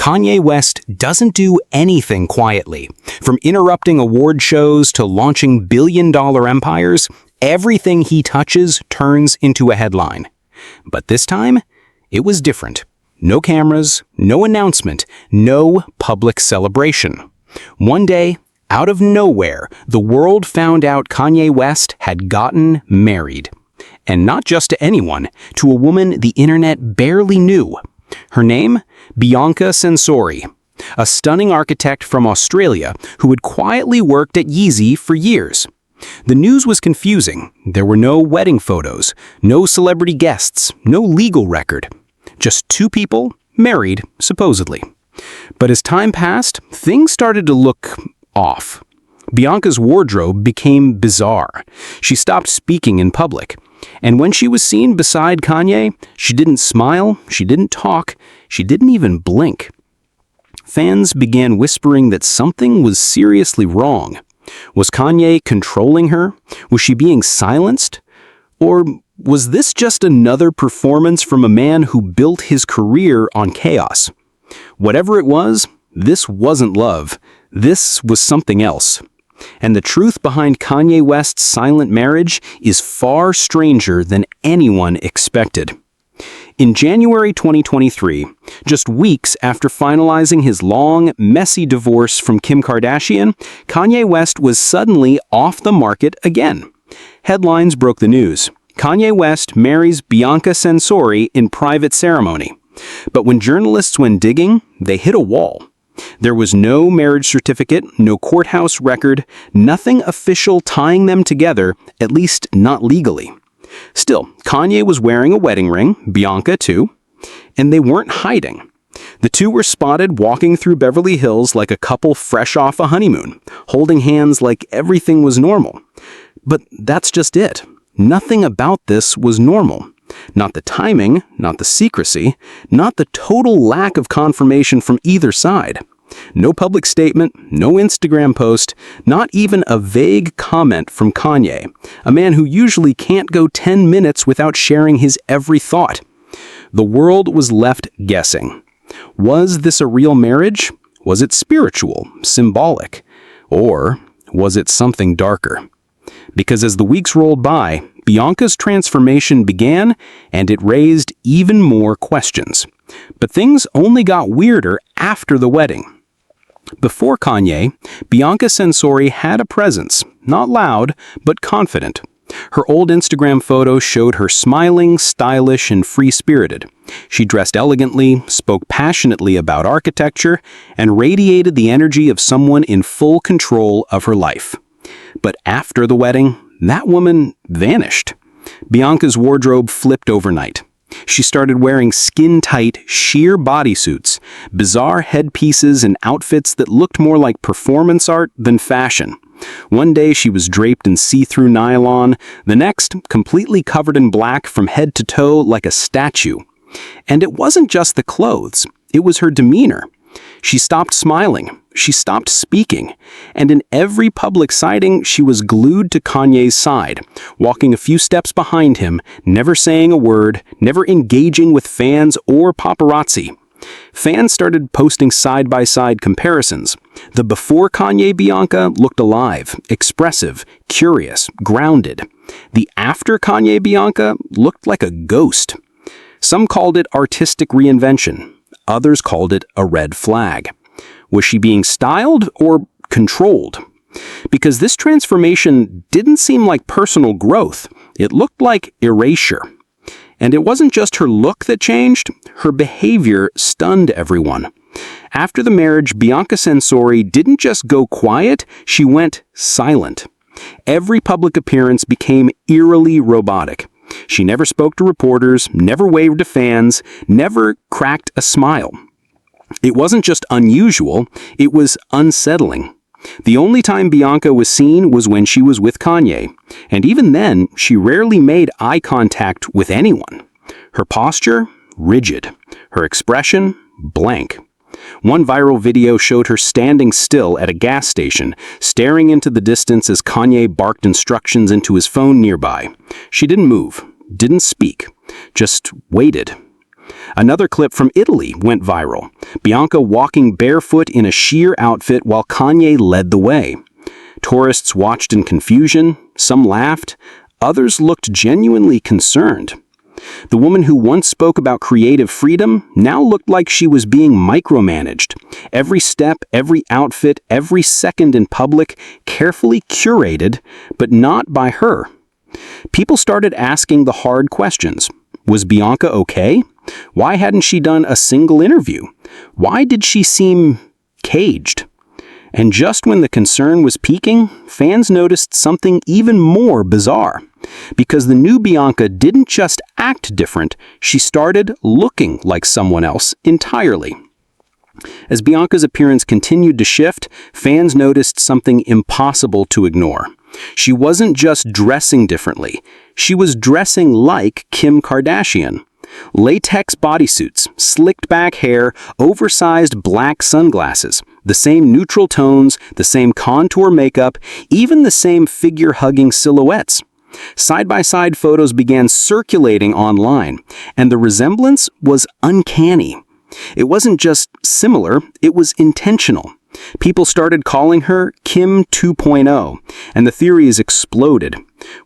Kanye West doesn't do anything quietly. From interrupting award shows to launching billion-dollar empires, everything he touches turns into a headline. But this time, it was different. No cameras, no announcement, no public celebration. One day, out of nowhere, the world found out Kanye West had gotten married. And not just to anyone, to a woman the internet barely knew. Her name? Bianca Censori, a stunning architect from Australia who had quietly worked at Yeezy for years. The news was confusing. There were no wedding photos, no celebrity guests, no legal record. Just two people, married, supposedly. But as time passed, things started to look off. Bianca's wardrobe became bizarre. She stopped speaking in public. And when she was seen beside Kanye, she didn't smile, she didn't talk, she didn't even blink. Fans began whispering that something was seriously wrong. Was Kanye controlling her? Was she being silenced? Or was this just another performance from a man who built his career on chaos? Whatever it was, this wasn't love. This was something else. And the truth behind Kanye West's silent marriage is far stranger than anyone expected. In January 2023, just weeks after finalizing his long, messy divorce from Kim Kardashian, Kanye West was suddenly off the market again. Headlines broke the news. Kanye West marries Bianca Censori in private ceremony. But when journalists went digging, they hit a wall. There was no marriage certificate, no courthouse record, nothing official tying them together, at least not legally. Still, Kanye was wearing a wedding ring, Bianca too, and they weren't hiding. The two were spotted walking through Beverly Hills like a couple fresh off a honeymoon, holding hands like everything was normal. But that's just it. Nothing about this was normal. Not the timing, not the secrecy, not the total lack of confirmation from either side. No public statement, no Instagram post, not even a vague comment from Kanye, a man who usually can't go 10 minutes without sharing his every thought. The world was left guessing. Was this a real marriage? Was it spiritual, symbolic? Or was it something darker? Because as the weeks rolled by, Bianca's transformation began, and it raised even more questions. But things only got weirder after the wedding. Before Kanye, Bianca Censori had a presence, not loud, but confident. Her old Instagram photos showed her smiling, stylish, and free-spirited. She dressed elegantly, spoke passionately about architecture, and radiated the energy of someone in full control of her life. But after the wedding, that woman vanished. Bianca's wardrobe flipped overnight. She started wearing skin-tight, sheer bodysuits, bizarre headpieces, and outfits that looked more like performance art than fashion. One day she was draped in see-through nylon, the next completely covered in black from head to toe like a statue. And it wasn't just the clothes, it was her demeanor. She stopped smiling, she stopped speaking, and in every public sighting, she was glued to Kanye's side, walking a few steps behind him, never saying a word, never engaging with fans or paparazzi. Fans started posting side-by-side comparisons. The before Kanye Bianca looked alive, expressive, curious, grounded. The after Kanye Bianca looked like a ghost. Some called it artistic reinvention. Others called it a red flag. Was she being styled or controlled? Because this transformation didn't seem like personal growth. It looked like erasure. And it wasn't just her look that changed, her behavior stunned everyone. After the marriage, Bianca Censori didn't just go quiet, she went silent. Every public appearance became eerily robotic. She never spoke to reporters, never waved to fans, never cracked a smile. It wasn't just unusual, it was unsettling. The only time Bianca was seen was when she was with Kanye, and even then, she rarely made eye contact with anyone. Her posture? Rigid. Her expression? Blank. One viral video showed her standing still at a gas station, staring into the distance as Kanye barked instructions into his phone nearby. She didn't move, didn't speak, just waited. Another clip from Italy went viral. Bianca walking barefoot in a sheer outfit while Kanye led the way. Tourists watched in confusion, some laughed, others looked genuinely concerned. The woman who once spoke about creative freedom now looked like she was being micromanaged. Every step, every outfit, every second in public, carefully curated, but not by her. People started asking the hard questions. Was Bianca okay? Why hadn't she done a single interview? Why did she seem caged? And just when the concern was peaking, fans noticed something even more bizarre. Because the new Bianca didn't just act different, she started looking like someone else entirely. As Bianca's appearance continued to shift, fans noticed something impossible to ignore. She wasn't just dressing differently, she was dressing like Kim Kardashian. Latex bodysuits, slicked back hair, oversized black sunglasses, the same neutral tones, the same contour makeup, even the same figure-hugging silhouettes. Side-by-side photos began circulating online, and the resemblance was uncanny. It wasn't just similar, it was intentional. People started calling her Kim 2.0, and the theories exploded.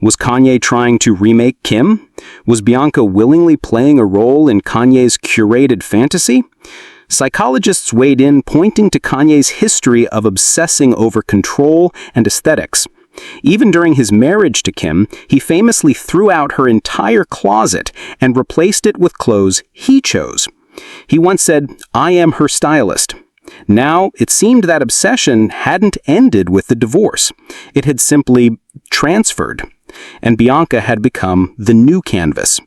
Was Kanye trying to remake Kim? Was Bianca willingly playing a role in Kanye's curated fantasy? Psychologists weighed in, pointing to Kanye's history of obsessing over control and aesthetics. Even during his marriage to Kim, he famously threw out her entire closet and replaced it with clothes he chose. He once said, "I am her stylist." Now, it seemed that obsession hadn't ended with the divorce. It had simply transferred, and Bianca had become the new canvas.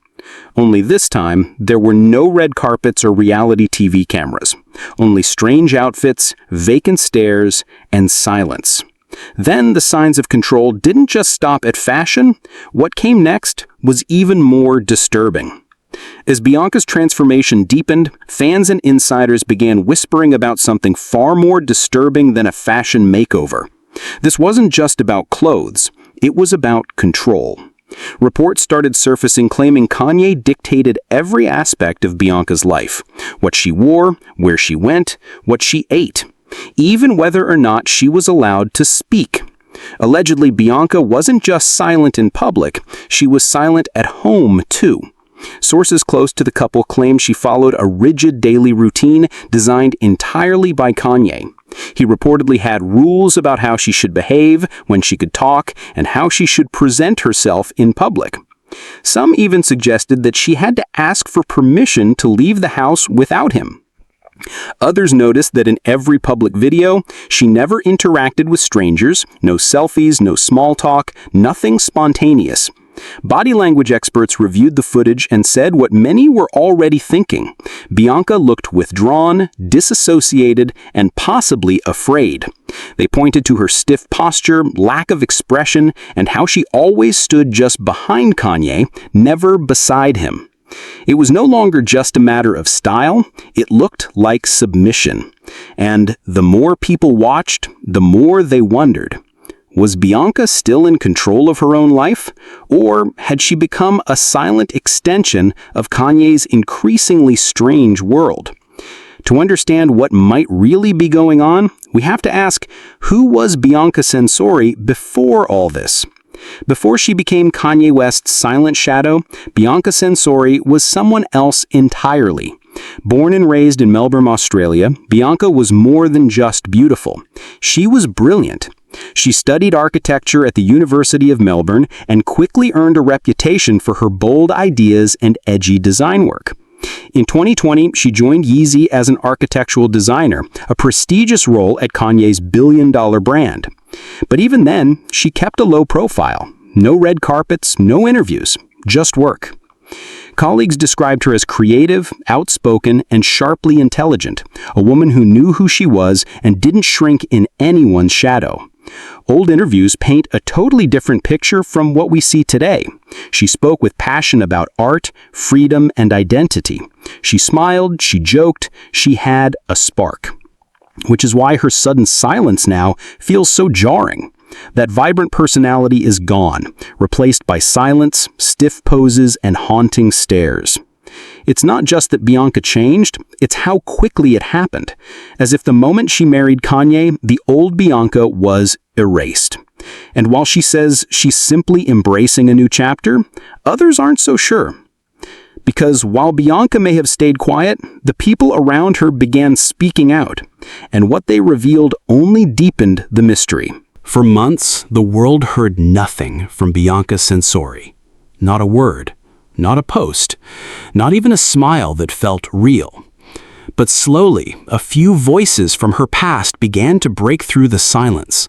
Only this time, there were no red carpets or reality TV cameras. Only strange outfits, vacant stares, and silence. Then the signs of control didn't just stop at fashion. What came next was even more disturbing. As Bianca's transformation deepened, fans and insiders began whispering about something far more disturbing than a fashion makeover. This wasn't just about clothes, it was about control. Reports started surfacing claiming Kanye dictated every aspect of Bianca's life. What she wore, where she went, what she ate. Even whether or not she was allowed to speak. Allegedly, Bianca wasn't just silent in public, she was silent at home too. Sources close to the couple claim she followed a rigid daily routine designed entirely by Kanye. He reportedly had rules about how she should behave, when she could talk, and how she should present herself in public. Some even suggested that she had to ask for permission to leave the house without him. Others noticed that in every public video, she never interacted with strangers, no selfies, no small talk, nothing spontaneous. Body language experts reviewed the footage and said what many were already thinking. Bianca looked withdrawn, disassociated, and possibly afraid. They pointed to her stiff posture, lack of expression, and how she always stood just behind Kanye, never beside him. It was no longer just a matter of style, it looked like submission. And the more people watched, the more they wondered. Was Bianca still in control of her own life? Or had she become a silent extension of Kanye's increasingly strange world? To understand what might really be going on, we have to ask, who was Bianca Censori before all this? Before she became Kanye West's silent shadow, Bianca Censori was someone else entirely. Born and raised in Melbourne, Australia, Bianca was more than just beautiful. She was brilliant. She studied architecture at the University of Melbourne and quickly earned a reputation for her bold ideas and edgy design work. In 2020, she joined Yeezy as an architectural designer, a prestigious role at Kanye's billion-dollar brand. But even then, she kept a low profile. No red carpets, no interviews, just work. Colleagues described her as creative, outspoken, and sharply intelligent, a woman who knew who she was and didn't shrink in anyone's shadow. Old interviews paint a totally different picture from what we see today. She spoke with passion about art, freedom, and identity. She smiled, she joked, she had a spark. Which is why her sudden silence now feels so jarring. That vibrant personality is gone, replaced by silence, stiff poses, and haunting stares. It's not just that Bianca changed, it's how quickly it happened. As if the moment she married Kanye, the old Bianca was erased. And while she says she's simply embracing a new chapter, others aren't so sure. Because while Bianca may have stayed quiet, the people around her began speaking out, and what they revealed only deepened the mystery. For months, the world heard nothing from Bianca Censori. Not a word, not a post, not even a smile that felt real. But slowly, a few voices from her past began to break through the silence.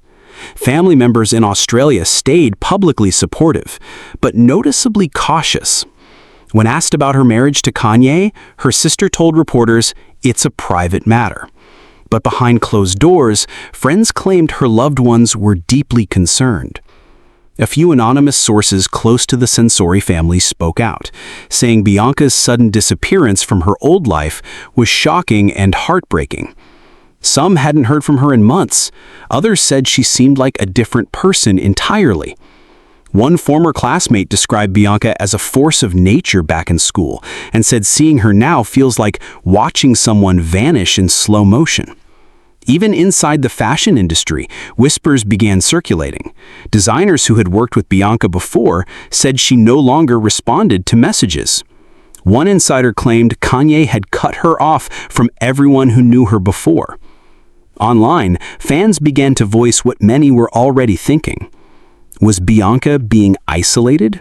Family members in Australia stayed publicly supportive, but noticeably cautious. When asked about her marriage to Kanye, her sister told reporters it's a private matter. But behind closed doors, friends claimed her loved ones were deeply concerned. A few anonymous sources close to the Censori family spoke out, saying Bianca's sudden disappearance from her old life was shocking and heartbreaking. Some hadn't heard from her in months. Others said she seemed like a different person entirely. One former classmate described Bianca as a force of nature back in school and said seeing her now feels like watching someone vanish in slow motion. Even inside the fashion industry, whispers began circulating. Designers who had worked with Bianca before said she no longer responded to messages. One insider claimed Kanye had cut her off from everyone who knew her before. Online, fans began to voice what many were already thinking. Was Bianca being isolated?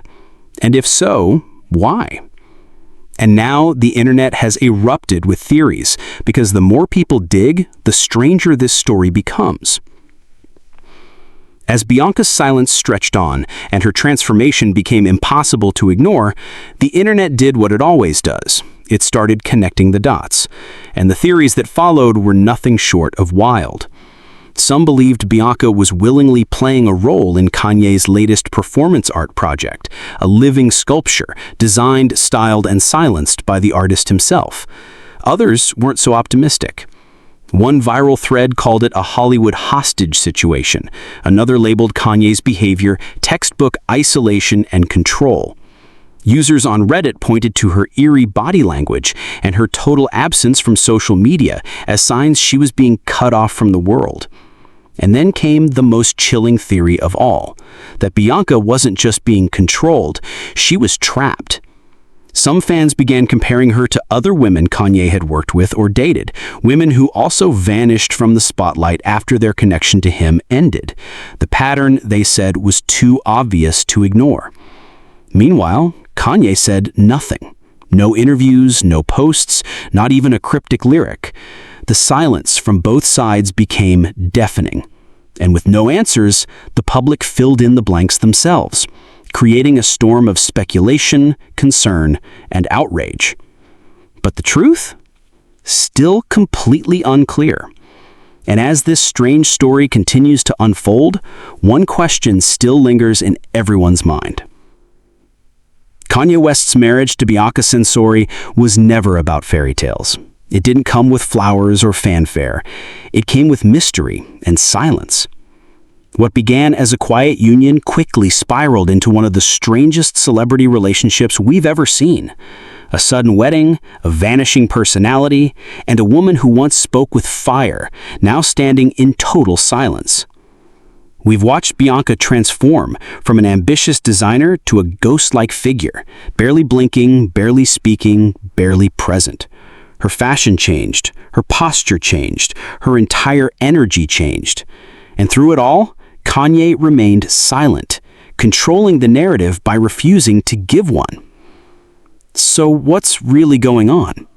And if so, why? And now the internet has erupted with theories, because the more people dig, the stranger this story becomes. As Bianca's silence stretched on and her transformation became impossible to ignore, the internet did what it always does. It started connecting the dots, and the theories that followed were nothing short of wild. Some believed Bianca was willingly playing a role in Kanye's latest performance art project, a living sculpture designed, styled, and silenced by the artist himself. Others weren't so optimistic. One viral thread called it a Hollywood hostage situation. Another labeled Kanye's behavior textbook isolation and control. Users on Reddit pointed to her eerie body language and her total absence from social media as signs she was being cut off from the world. And then came the most chilling theory of all, that Bianca wasn't just being controlled, she was trapped. Some fans began comparing her to other women Kanye had worked with or dated, women who also vanished from the spotlight after their connection to him ended. The pattern, they said, was too obvious to ignore. Meanwhile, Kanye said nothing. No interviews, no posts, not even a cryptic lyric. The silence from both sides became deafening. And with no answers, the public filled in the blanks themselves, creating a storm of speculation, concern, and outrage. But the truth? Still completely unclear. And as this strange story continues to unfold, one question still lingers in everyone's mind. Kanye West's marriage to Bianca Censori was never about fairy tales. It didn't come with flowers or fanfare. It came with mystery and silence. What began as a quiet union quickly spiraled into one of the strangest celebrity relationships we've ever seen. A sudden wedding, a vanishing personality, and a woman who once spoke with fire, now standing in total silence. We've watched Bianca transform from an ambitious designer to a ghost-like figure, barely blinking, barely speaking, barely present. Her fashion changed, her posture changed, her entire energy changed. And through it all, Kanye remained silent, controlling the narrative by refusing to give one. So what's really going on?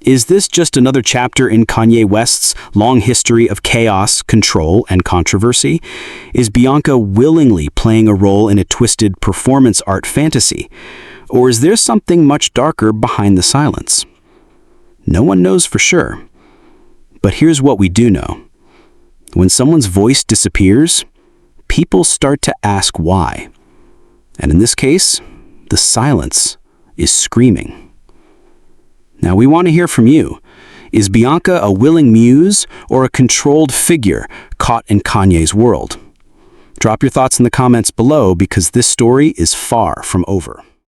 Is this just another chapter in Kanye West's long history of chaos, control, and controversy? Is Bianca willingly playing a role in a twisted performance art fantasy? Or is there something much darker behind the silence? No one knows for sure. But here's what we do know. When someone's voice disappears, people start to ask why. And in this case, the silence is screaming. Now we want to hear from you. Is Bianca a willing muse or a controlled figure caught in Kanye's world? Drop your thoughts in the comments below because this story is far from over.